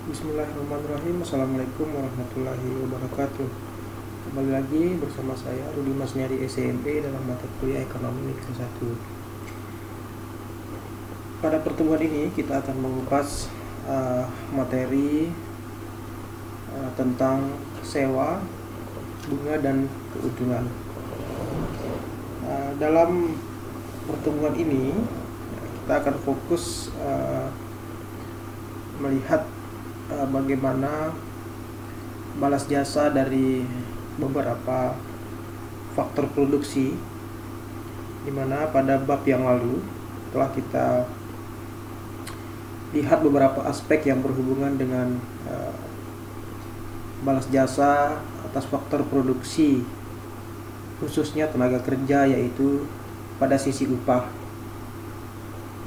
Bismillahirrahmanirrahim. Assalamualaikum warahmatullahi wabarakatuh. Kembali lagi bersama saya Rudi Masniadi SMP dalam mata kuliah Ekonomi Negeri 1. Pada pertemuan ini kita akan mengupas materi tentang sewa, bunga, dan keuntungan. Dalam pertemuan ini kita akan fokus melihat bagaimana balas jasa dari beberapa faktor produksi, di mana pada bab yang lalu telah kita lihat beberapa aspek yang berhubungan dengan balas jasa atas faktor produksi, khususnya tenaga kerja, yaitu pada sisi upah.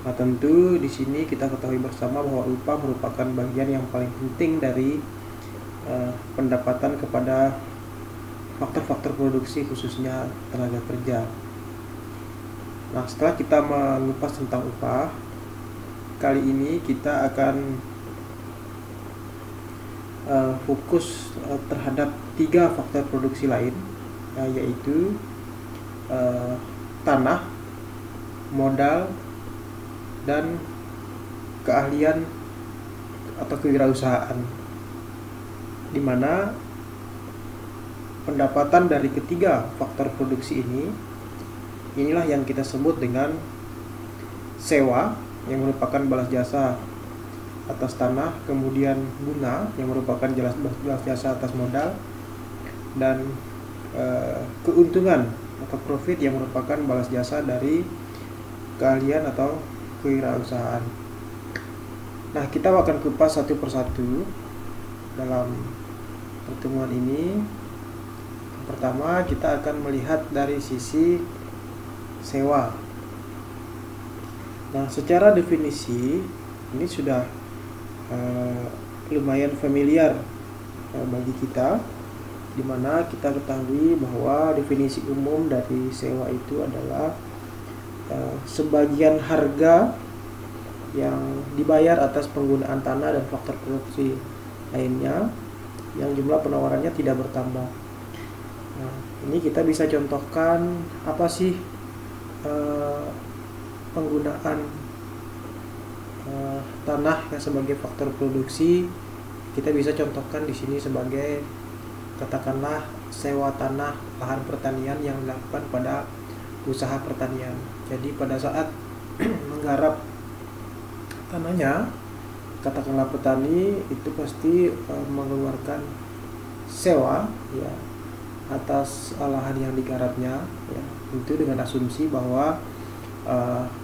Nah, tentu di sini kita ketahui bersama bahwa upah merupakan bagian yang paling penting dari pendapatan kepada faktor-faktor produksi, khususnya tenaga kerja. Nah, setelah kita mengupas tentang upah, kali ini kita akan fokus terhadap 3 faktor produksi lain, yaitu tanah, modal, dan keahlian atau kewirausahaan, di mana pendapatan dari ketiga faktor produksi inilah yang kita sebut dengan sewa, yang merupakan balas jasa atas tanah, kemudian bunga yang merupakan balas jasa atas modal, dan keuntungan atau profit yang merupakan balas jasa dari keahlian atau kewirausahaan. Nah, kita akan kupas satu persatu dalam pertemuan ini. Pertama, kita akan melihat dari sisi sewa. Nah, secara definisi ini sudah lumayan familiar bagi kita, di mana kita ketahui bahwa definisi umum dari sewa itu adalah sebagian harga yang dibayar atas penggunaan tanah dan faktor produksi lainnya yang jumlah penawarannya tidak bertambah. Nah, ini kita bisa contohkan apa sih penggunaan tanah yang sebagai faktor produksi. Kita bisa contohkan di sini sebagai, katakanlah, sewa tanah lahan pertanian yang dilakukan pada usaha pertanian. Jadi pada saat menggarap tanahnya, katakanlah petani itu pasti mengeluarkan sewa ya atas lahan yang digarapnya, ya, itu dengan asumsi bahwa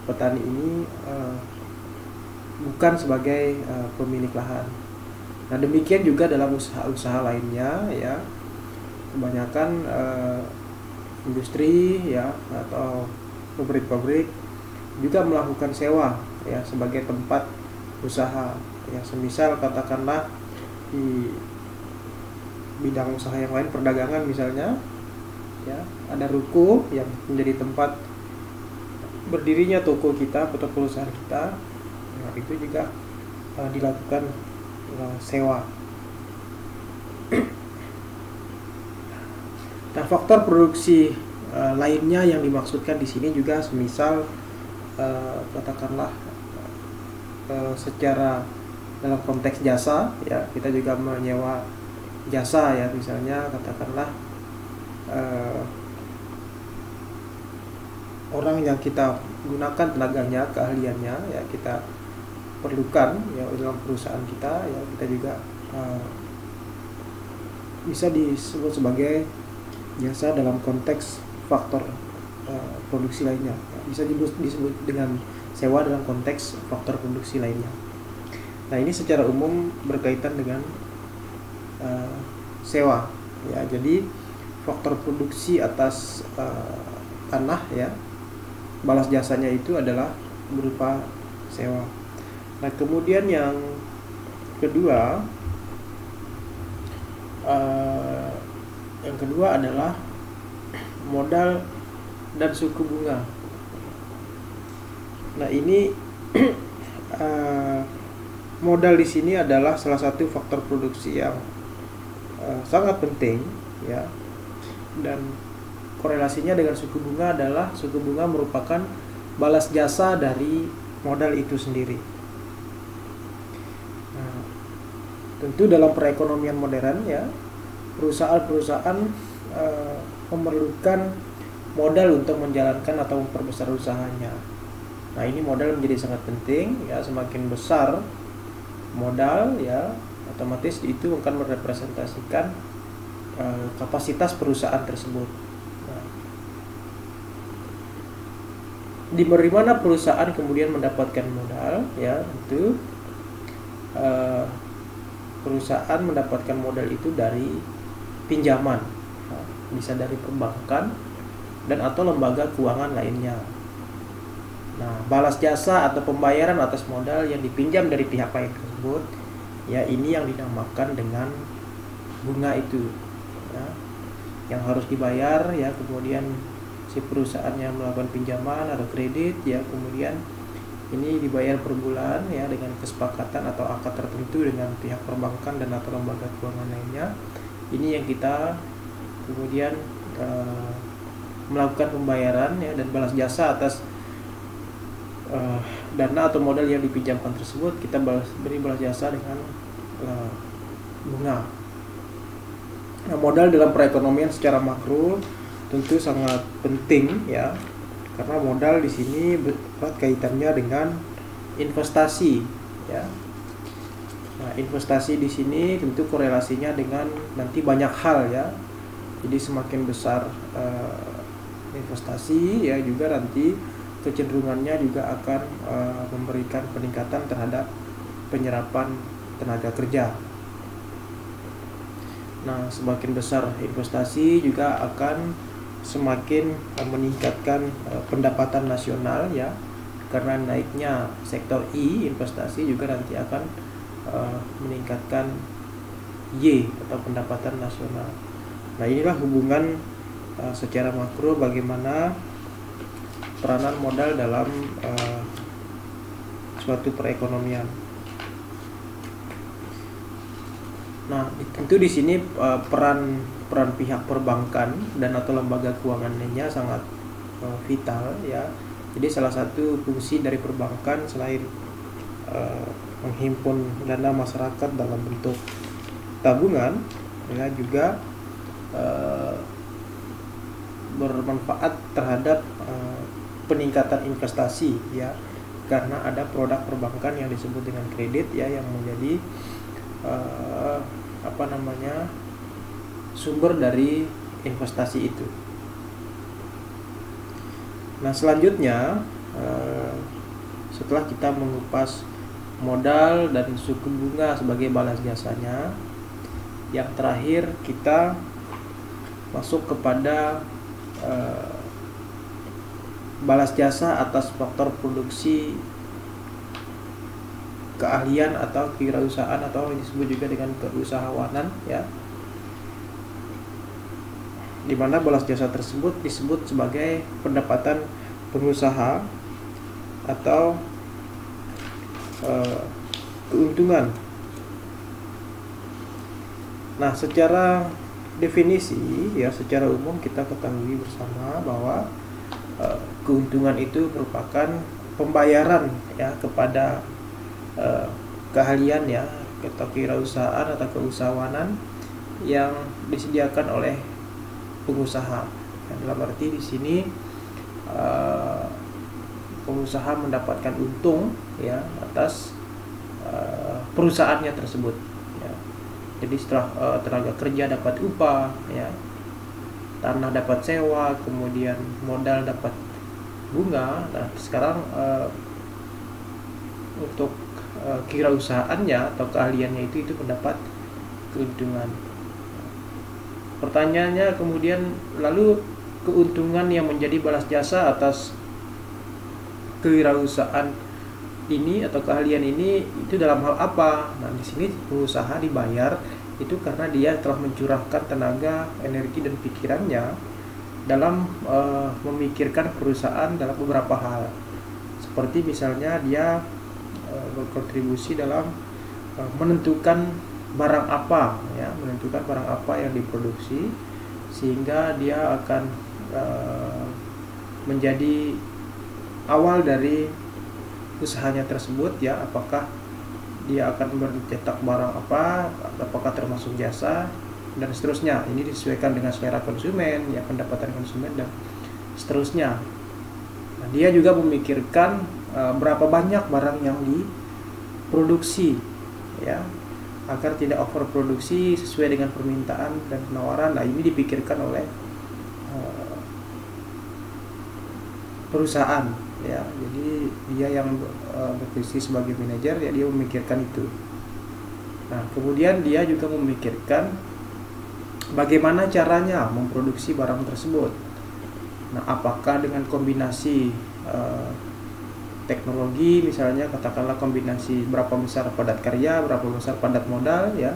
petani ini bukan sebagai pemilik lahan. Nah, demikian juga dalam usaha-usaha lainnya, ya, kebanyakan industri ya atau pabrik-pabrik juga melakukan sewa ya sebagai tempat usaha, ya, semisal katakanlah di bidang usaha yang lain, perdagangan misalnya, ya, ada ruko yang menjadi tempat berdirinya toko kita atau perusahaan kita. Nah, itu juga dilakukan sewa. Nah, faktor produksi lainnya yang dimaksudkan di sini juga semisal katakanlah secara dalam konteks jasa, ya, kita juga menyewa jasa, ya, misalnya katakanlah orang yang kita gunakan tenaganya, keahliannya, ya, kita perlukan ya dalam perusahaan kita, ya, kita juga bisa disebut sebagai jasa dalam konteks faktor produksi lainnya, ya, bisa disebut dengan sewa dalam konteks faktor produksi lainnya. Nah, ini secara umum berkaitan dengan sewa, ya. Jadi faktor produksi atas tanah, ya, balas jasanya itu adalah berupa sewa. Nah, kemudian yang kedua adalah modal dan suku bunga. Nah, ini modal di sini adalah salah satu faktor produksi yang sangat penting ya, dan korelasinya dengan suku bunga adalah suku bunga merupakan balas jasa dari modal itu sendiri. Nah, tentu dalam perekonomian modern ya, perusahaan-perusahaan memerlukan modal untuk menjalankan atau memperbesar usahanya. Nah, ini modal menjadi sangat penting ya, semakin besar modal ya, otomatis itu akan merepresentasikan kapasitas perusahaan tersebut. Nah, di mana perusahaan kemudian mendapatkan modal ya, itu perusahaan mendapatkan modal itu dari pinjaman, nah, bisa dari perbankan dan atau lembaga keuangan lainnya. Nah, balas jasa atau pembayaran atas modal yang dipinjam dari pihak lain tersebut, ya ini yang dinamakan dengan bunga itu, ya, yang harus dibayar ya. Kemudian si perusahaan yang melakukan pinjaman atau kredit, ya kemudian ini dibayar per bulan ya dengan kesepakatan atau akad tertentu dengan pihak perbankan dan atau lembaga keuangan lainnya. Ini yang kita kemudian melakukan pembayaran ya dan balas jasa atas dana atau modal yang dipinjamkan tersebut. Kita beri balas jasa dengan bunga. Nah, modal dalam perekonomian secara makro tentu sangat penting ya, karena modal di sini berat kaitannya dengan investasi ya. Nah, investasi di sini tentu korelasinya dengan nanti banyak hal ya. Jadi semakin besar investasi ya, juga nanti kecenderungannya juga akan memberikan peningkatan terhadap penyerapan tenaga kerja. Nah, semakin besar investasi juga akan semakin meningkatkan pendapatan nasional ya, karena naiknya sektor I investasi juga nanti akan meningkatkan Y atau pendapatan nasional. Nah, inilah hubungan secara makro bagaimana peranan modal dalam suatu perekonomian. Nah, tentu di sini peran pihak perbankan dan atau lembaga keuangan lainnya sangat vital ya. Jadi salah satu fungsi dari perbankan selain menghimpun dana masyarakat dalam bentuk tabungan ya, juga bermanfaat terhadap peningkatan investasi ya, karena ada produk perbankan yang disebut dengan kredit ya, yang menjadi sumber dari investasi itu. Nah, selanjutnya setelah kita mengupas modal dan suku bunga sebagai balas jasanya, yang terakhir kita masuk kepada balas jasa atas faktor produksi keahlian atau kewirausahaan atau disebut juga dengan keusahawanan ya, di mana balas jasa tersebut disebut sebagai pendapatan pengusaha atau keuntungan. Nah, secara definisi ya, secara umum kita ketahui bersama bahwa keuntungan itu merupakan pembayaran ya kepada keahlian ya atau kewirausahaan atau keusahawanan yang disediakan oleh pengusaha. Dalam arti di sini pengusaha mendapatkan untung ya atas perusahaannya tersebut ya. Jadi setelah tenaga kerja dapat upah ya, tanah dapat sewa, kemudian modal dapat bunga. Nah, sekarang untuk kewirausahaannya atau keahliannya itu mendapat keuntungan. Pertanyaannya kemudian, lalu keuntungan yang menjadi balas jasa atas kewirausahaan ini atau keahlian ini itu dalam hal apa? Nah, di sini pengusaha dibayar itu karena dia telah mencurahkan tenaga, energi dan pikirannya dalam memikirkan perusahaan dalam beberapa hal. Seperti misalnya dia berkontribusi dalam menentukan barang apa, ya, menentukan barang apa yang diproduksi, sehingga dia akan menjadi awal dari usahanya tersebut, ya, apakah dia akan mencetak barang apa, apakah termasuk jasa, dan seterusnya. Ini disesuaikan dengan selera konsumen, ya, pendapatan konsumen, dan seterusnya. Nah, dia juga memikirkan berapa banyak barang yang diproduksi, ya, agar tidak overproduksi sesuai dengan permintaan dan penawaran. Nah, ini dipikirkan oleh perusahaan, ya. Jadi dia yang berposisi sebagai manajer, ya, dia memikirkan itu. Nah, kemudian dia juga memikirkan bagaimana caranya memproduksi barang tersebut. Nah, apakah dengan kombinasi teknologi, misalnya katakanlah kombinasi berapa besar padat karya, berapa besar padat modal, ya,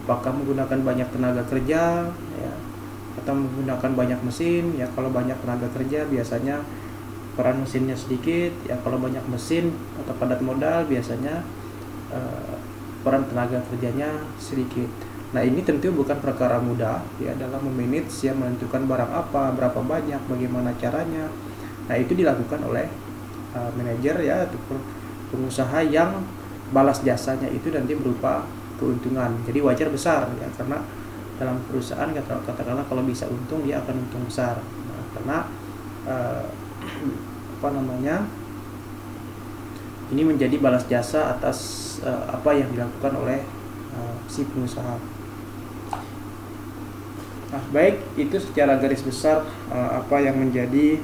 apakah menggunakan banyak tenaga kerja, ya, atau menggunakan banyak mesin. Ya, kalau banyak tenaga kerja biasanya peran mesinnya sedikit, ya, kalau banyak mesin atau padat modal biasanya peran tenaga kerjanya sedikit. Nah, ini tentu bukan perkara mudah, ya, dalam memanage, ya, menentukan barang apa, berapa banyak, bagaimana caranya. Nah, itu dilakukan oleh manajer, ya, atau pengusaha yang balas jasanya itu nanti berupa keuntungan. Jadi wajar besar, ya, karena dalam perusahaan katakanlah kalau bisa untung, dia akan untung besar. Nah, karena ini menjadi balas jasa atas apa yang dilakukan oleh si pengusaha. Nah, baik, itu secara garis besar apa yang menjadi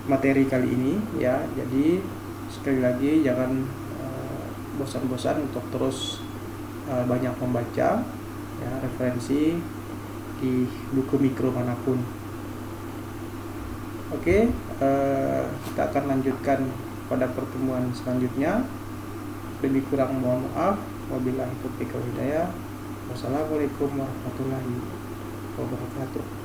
materi kali ini, ya. Jadi sekali lagi jangan bosan-bosan untuk terus banyak membaca, ya, referensi di buku mikro manapun. Oke, kita akan lanjutkan pada pertemuan selanjutnya. Lebih kurang mohon maaf. Wabillahi taufiq wal hidayah. Wassalamualaikum warahmatullahi wabarakatuh.